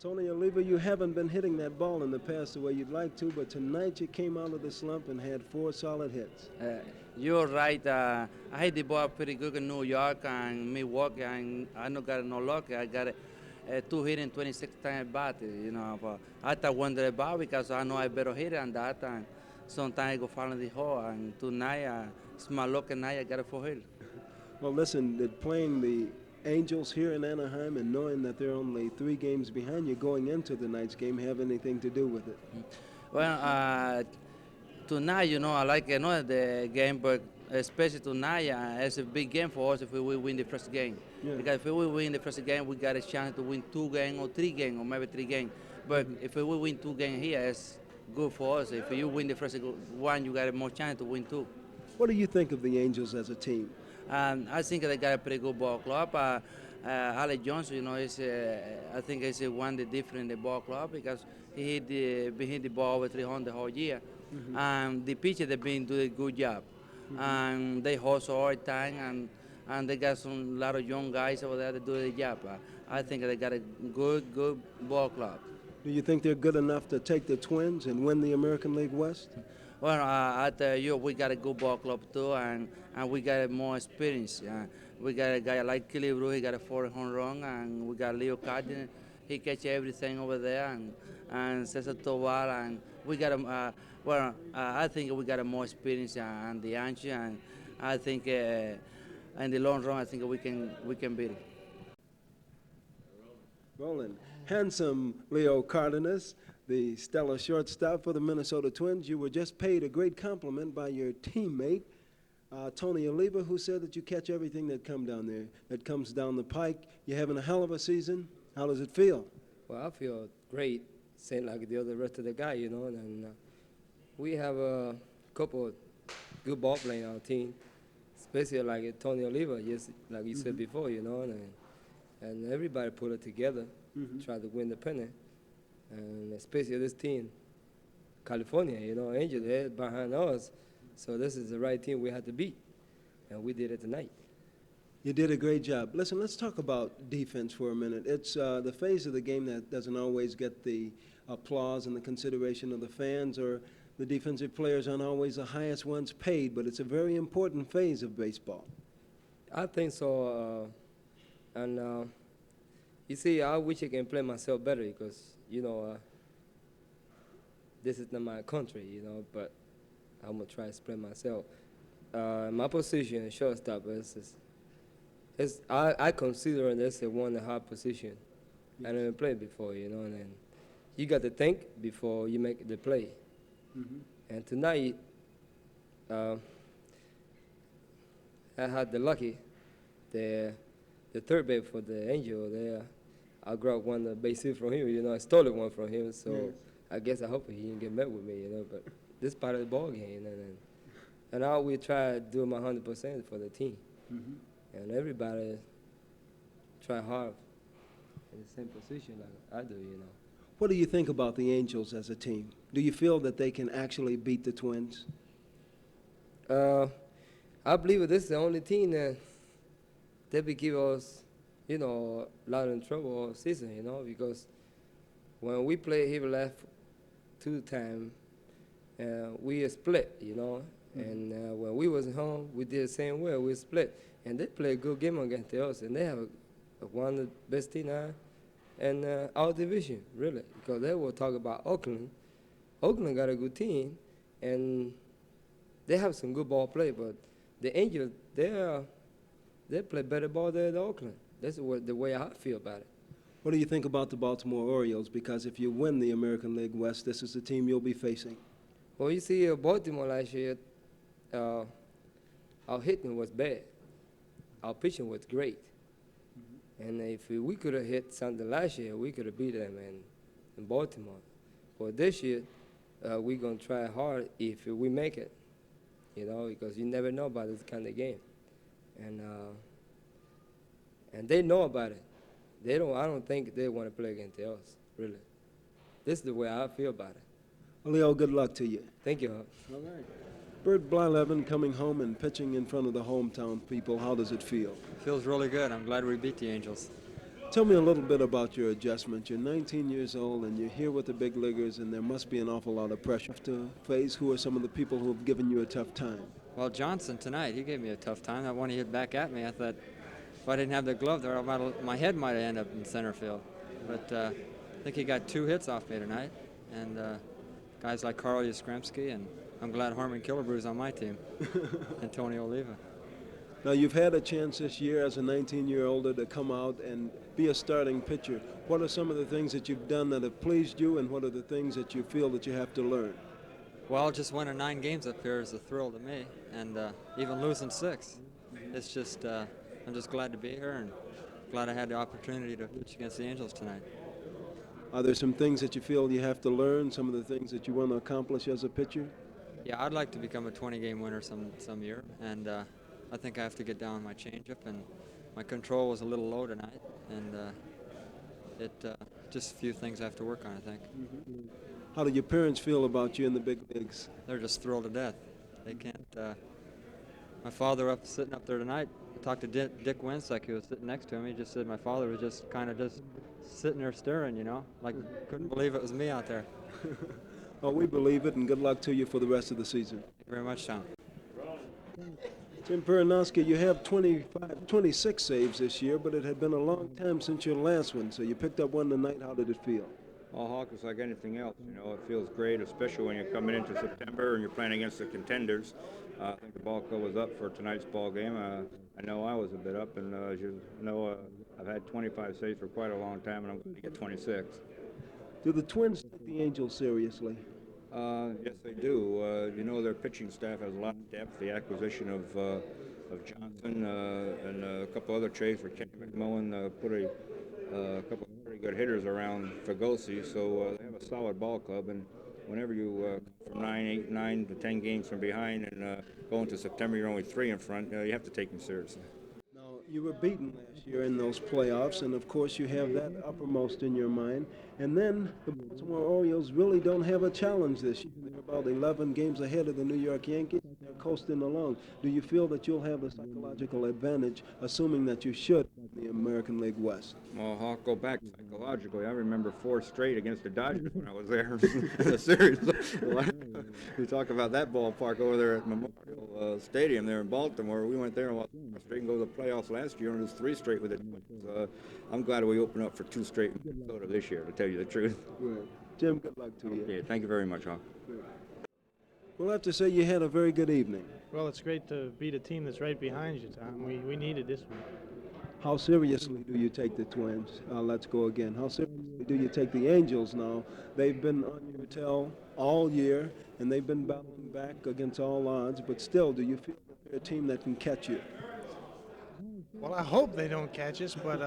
Tony Oliva, you haven't been hitting that ball in the past the way you'd like to, but tonight you came out of the slump and had 4 solid hits. You're right. I hit the ball pretty good in New York and Milwaukee, and I not got no luck. I got 2 hit in 26 times bat. But I thought one the ball because I know I better hit than that. And sometimes I go fall in the hole. And tonight, it's my luck, and night I got a 4 hit. Well, listen, did playing the Angels here in Anaheim and knowing that they're only 3 games behind you going into the night's game have anything to do with it? Well, tonight, I like the game, but especially tonight, it's a big game for us if we win the first game. Yeah. Because if we win the first game, we got a chance to win 2 games or 3 games or maybe 3 games. But if we win 2 games here, it's good for us. If you win the first one, you got a more chance to win 2. What do you think of the Angels as a team? I think they got a pretty good ball club. Alex Johnson, I think he's one the different in the ball club because he hit the ball over 300 whole year. And the pitcher they've been doing a good job. And they hustle all the time, and they got some lot of young guys over there that do the job. I think they got a good ball club. Do you think they're good enough to take the Twins and win the American League West? Well, I tell you, we got a good ball club too, and we got more experience. We got a guy like Kilibru, he got a 4 home run, and we got Leo Cárdenas, he catch everything over there, and Cesar Tovar, and we got I think we got a more experience on the Anchi, and I think in the long run, I think we can beat it. Rolling. Handsome Leo Cardenas, the stellar shortstop for the Minnesota Twins. You were just paid a great compliment by your teammate, Tony Oliva, who said that you catch everything that comes down the pike. You're having a hell of a season. How does it feel? Well, I feel great, same like the other rest of the guy, and we have a couple of good ball playing on our team, especially like Tony Oliva, just like you said before, and everybody put it together, try to win the pennant, and especially this team, California, Angel, they're behind us, so this is the right team we had to beat, and we did it tonight. You did a great job. Listen, let's talk about defense for a minute. It's the phase of the game that doesn't always get the applause and the consideration of the fans, or the defensive players aren't always the highest ones paid, but it's a very important phase of baseball. I think so, and you see, I wish I can play myself better because, this is not my country, but I'm going to try to play myself. My position, shortstop, I consider this one of the hard position. I never played before, and you got to think before you make the play. And tonight, I had the lucky, the third base for the Angel there. I grabbed one base hit from him, I stole one from him, so yes. I guess I hope he didn't get mad with me, but this part of the ball game, and I always try to do my 100% for the team, and everybody try hard in the same position like I do, What do you think about the Angels as a team? Do you feel that they can actually beat the Twins? I believe this is the only team that will give us, a lot of trouble all season, because when we play here last 2 times, we split, and when we was home, we did the same way, we split, and they play a good game against us, and they have one of the best team now in our division, really, because they will talk about Oakland. Oakland got a good team, and they have some good ball play, but the Angels, they play better ball than Oakland. That's the way I feel about it. What do you think about the Baltimore Orioles? Because if you win the American League West, this is the team you'll be facing. Well, you see, Baltimore last year, our hitting was bad. Our pitching was great. And if we could have hit something last year, we could have beat them in Baltimore. But this year, we're going to try hard if we make it, because you never know about this kind of game. And they know about it. I don't think they want to play against us, really. This is the way I feel about it. Well, Leo, good luck to you. Thank you. All right. Bert Blyleven coming home and pitching in front of the hometown people. How does it feel? Feels really good. I'm glad we beat the Angels. Tell me a little bit about your adjustment. You're 19 years old and you're here with the big leaguers, and there must be an awful lot of pressure to face. Who are some of the people who have given you a tough time? Well, Johnson tonight, he gave me a tough time. That one he hit back at me, I thought if I didn't have the glove there, my head might have ended up in center field. But I think he got 2 hits off me tonight. And guys like Carl Yastrzemski, and I'm glad Harmon Killebrew's on my team, and Tony Oliva. Now, you've had a chance this year as a 19-year-old to come out and be a starting pitcher. What are some of the things that you've done that have pleased you, and what are the things that you feel that you have to learn? Well, just winning 9 games up here is a thrill to me, and even losing 6. It's just, I'm just glad to be here and glad I had the opportunity to pitch against the Angels tonight. Are there some things that you feel you have to learn, some of the things that you want to accomplish as a pitcher? Yeah, I'd like to become a 20-game winner some year, and I think I have to get down on my changeup, and my control was a little low tonight, and just a few things I have to work on, I think. How do your parents feel about you in the big leagues? They're just thrilled to death. They can't. My father sitting up there tonight, I talked to Dick Winsick, who was sitting next to him. He just said my father was just kind of just sitting there staring, you know, like couldn't believe it was me out there. Well, we believe it, and good luck to you for the rest of the season. Thank you very much, Tom. Jim Perranoski, you have 26 saves this year, but it had been a long time since your last one, so you picked up one tonight. How did it feel? Well, Hawk, it's like anything else. You know, it feels great, especially when you're coming into September and you're playing against the contenders. I think the ball club was up for tonight's ball game. I know I was a bit up, and as you know, I've had 25 saves for quite a long time, and I'm going to get 26. Do the Twins take the Angels seriously? Yes, they do. You know, their pitching staff has a lot of depth. The acquisition of Johnson and a couple other trades for Kenny McMullen put a couple of pretty good hitters around Fagosi, so they have a solid ball club. And whenever you from 9 to 10 games from behind and go into September, you're only 3 in front. You have to take them seriously. Now, you were beaten last year in those playoffs, and of course you have that uppermost in your mind. And then the Baltimore Orioles really don't have a challenge this year. They're about 11 games ahead of the New York Yankees. They're coasting along. Do you feel that you'll have the psychological advantage, assuming that you should in the American League West? Well, I'll go back psychologically. I remember 4 straight against the Dodgers when I was there in the series. We talk about that ballpark over there at Memorial Stadium there in Baltimore. We went there and lost 4 straight and go to the playoffs last year and it was 3 straight with it. I'm glad we opened up for 2 straight in Minnesota this year, to tell you the truth. Right. Jim, good luck to you. Yeah, thank you very much, Hawk. We'll have to say you had a very good evening. Well, it's great to beat a team that's right behind you, Tom. We needed this one. How seriously do you take the Twins? Let's go again. How seriously do you take the Angels now? They've been on your tail all year, and they've been battling back against all odds, but still, do you feel that they're a team that can catch you? Well, I hope they don't catch us, but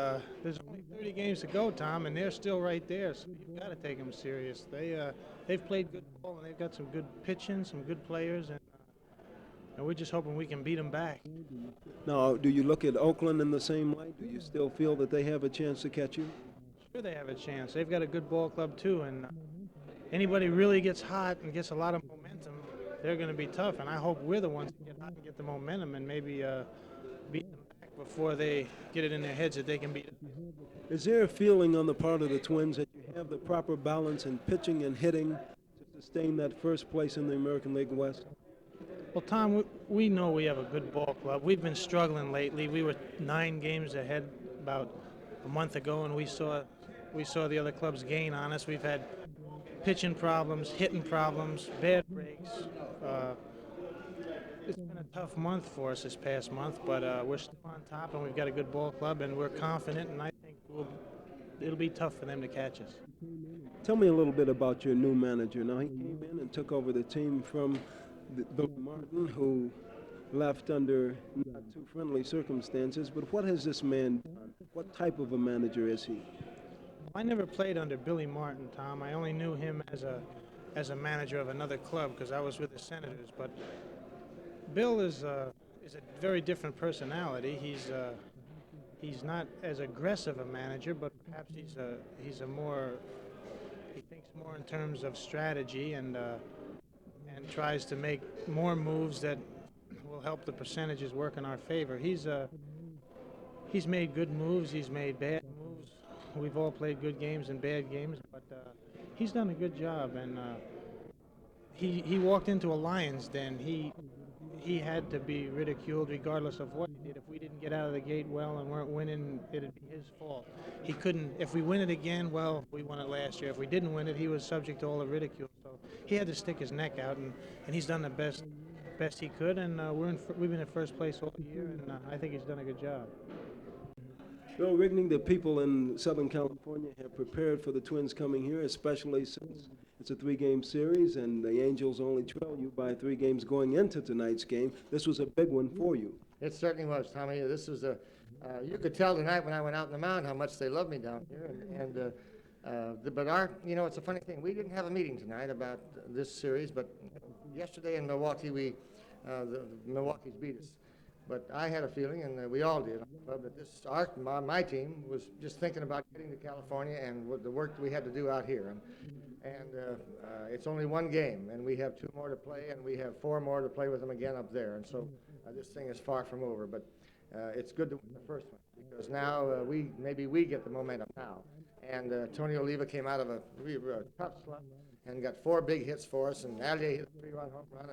there's only 30 games to go, Tom, and they're still right there, so you've got to take them serious. They've played good ball, and they've got some good pitching, some good players, and we're just hoping we can beat them back. Now, do you look at Oakland in the same light? Do you still feel that they have a chance to catch you? Sure they have a chance. They've got a good ball club, too, and anybody really gets hot and gets a lot of momentum, they're going to be tough, and I hope we're the ones to get hot and get the momentum and maybe beat them back before they get it in their heads that they can beat it. Is there a feeling on the part of the Twins that you have the proper balance in pitching and hitting to sustain that first place in the American League West? Well, Tom, we know we have a good ball club. We've been struggling lately. We were 9 games ahead about a month ago, and we saw the other clubs gain on us. We've had pitching problems, hitting problems, bad breaks. It's been a tough month for us this past month, but we're still on top, and we've got a good ball club, and we're confident, and I think it'll be tough for them to catch us. Tell me a little bit about your new manager. Now, he came in and took over the team from Billy Martin, who left under not too friendly circumstances, but what has this man done? What type of a manager is he? I never played under Billy Martin, Tom. I only knew him as a manager of another club because I was with the Senators. But Bill is a very different personality. He's not as aggressive a manager, but perhaps he thinks more in terms of strategy and tries to make more moves that will help the percentages work in our favor. He's made good moves. He's made bad moves. we've all played good games and bad games, but he's done a good job. And he walked into a Lions den. He had to be ridiculed regardless of what he did. If we didn't get out of the gate well and weren't winning, it'd be his fault. He couldn't. If we win it again, well, we won it last year. If we didn't win it, he was subject to all the ridicule. So he had to stick his neck out, and he's done the best he could. And we've been in first place all year, and I think he's done a good job. Bill Rigney, the people in Southern California have prepared for the Twins coming here, especially since it's a 3-game series and the Angels only trail you by 3 games going into tonight's game. This was a big one for you. It certainly was, Tommy. This was you could tell tonight when I went out in the mound how much they love me down here. But it's a funny thing. We didn't have a meeting tonight about this series, but yesterday in Milwaukee, the Milwaukee's beat us. But I had a feeling, and we all did, that my team was just thinking about getting to California and the work we had to do out here. And it's only 1 game, and we have 2 more to play, and we have 4 more to play with them again up there. And so this thing is far from over. But it's good to win the first one, because now maybe we get the momentum now. And Tony Oliva came out of a tough slump and got 4 big hits for us, and Alyea hit a 3-run home run.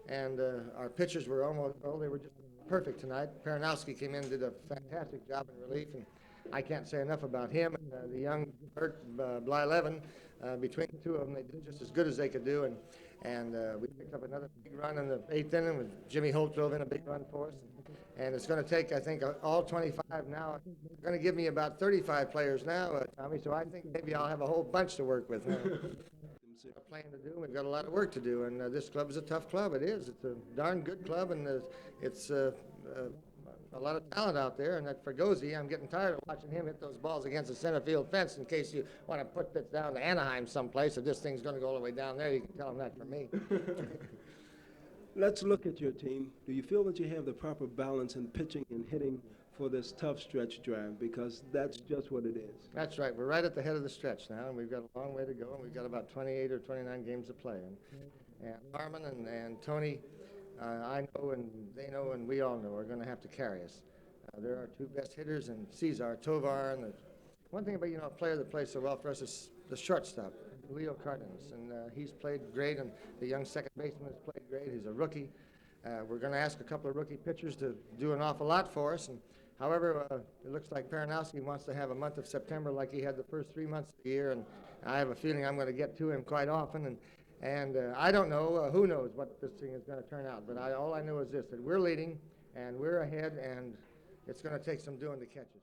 And our pitchers were they were just perfect tonight. Perranoski came in and did a fantastic job in relief, and I can't say enough about him. And the young Bert Blyleven, between the 2 of them, they did just as good as they could do. And we picked up another big run in the 8th inning with Jimmy Holt drove in a big run for us. And it's going to take, I think, all 25 now. It's going to give me about 35 players now, Tommy, so I think maybe I'll have a whole bunch to work with now. We've got a plan to do. We've got a lot of work to do, and this club is a tough club. It is. It's a darn good club, and it's a lot of talent out there. And that Fergozzi, I'm getting tired of watching him hit those balls against the center field fence. In case you want to put this down to Anaheim someplace, if this thing's going to go all the way down there, you can tell him that from me. Let's look at your team. Do you feel that you have the proper balance in pitching and hitting for this tough stretch drive? Because that's just what it is. That's right. We're right at the head of the stretch now, and we've got a long way to go, and we've got about 28 or 29 games to play. And Harmon and Tony, I know and they know and we all know are going to have to carry us. They're our 2 best hitters, and Cesar Tovar. And one thing about, a player that plays so well for us is the shortstop, Cardenas, and he's played great, and the young second baseman has played great. He's a rookie. We're going to ask a couple of rookie pitchers to do an awful lot for us. And however, it looks like Perranoski wants to have a month of September like he had the first 3 months of the year, and I have a feeling I'm going to get to him quite often. And I don't know, who knows what this thing is going to turn out, but all I know is this, that we're leading, and we're ahead, and it's going to take some doing to catch us.